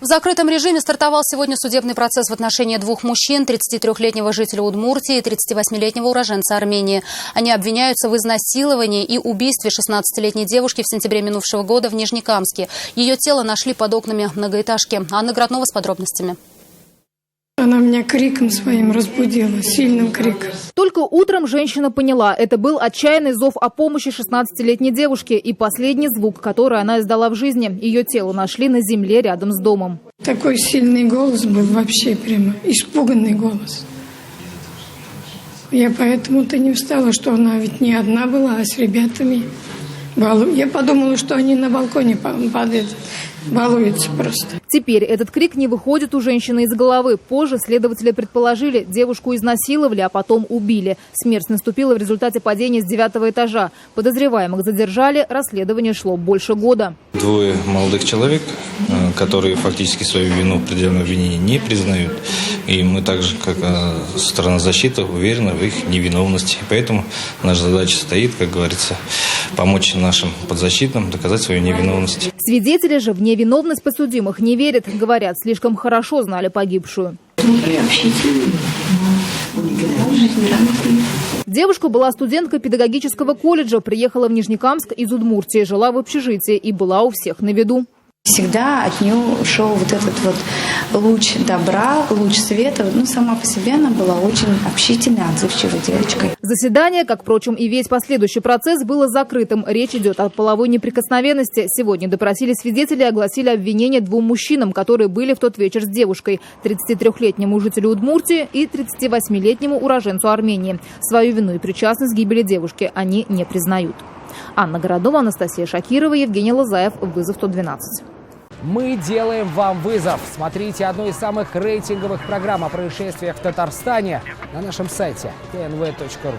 В закрытом режиме стартовал сегодня судебный процесс в отношении двух мужчин, 33-летнего жителя Удмуртии и 38-летнего уроженца Армении. Они обвиняются в изнасиловании и убийстве 16-летней девушки в сентябре минувшего года в Нижнекамске. Ее тело нашли под окнами многоэтажки. Анна Граднова с подробностями. Она меня криком своим разбудила, сильным криком. Только утром женщина поняла, это был отчаянный зов о помощи 16-летней девушке и последний звук, который она издала в жизни. Ее тело нашли на земле рядом с домом. Такой сильный голос был, вообще прямо испуганный голос. Я поэтому-то не встала, что она ведь не одна была, а с ребятами. Я подумала, что они на балконе балуются просто. Теперь этот крик не выходит у женщины из головы. Позже следователи предположили, девушку изнасиловали, а потом убили. Смерть наступила в результате падения с 9-го этажа. Подозреваемых задержали, расследование шло больше года. Двое молодых человек, которые фактически свою вину в предъявленном обвинении не признают. И мы также, как сторона защиты, уверены в их невиновности. Поэтому наша задача стоит, как говорится, помочь нашим подзащитным доказать свою невиновность. Свидетели же в невиновность подсудимых не верят. Говорят, слишком хорошо знали погибшую. Девушка была студенткой педагогического колледжа, приехала в Нижнекамск из Удмуртии, жила в общежитии и была у всех на виду. Всегда от нее шел вот этот вот луч добра, луч света. Сама по себе она была очень общительной, отзывчивой девочкой. Заседание, как, впрочем, и весь последующий процесс, было закрытым. Речь идет о половой неприкосновенности. Сегодня допросили свидетелей и огласили обвинения двум мужчинам, которые были в тот вечер с девушкой. 33-летнему жителю Удмуртии и 38-летнему уроженцу Армении. Свою вину и причастность к гибели девушки они не признают. Анна Городова, Анастасия Шакирова, Евгений Лозаев. Вызов 112. Мы делаем вам вызов. Смотрите одну из самых рейтинговых программ о происшествиях в Татарстане на нашем сайте tnv.ru.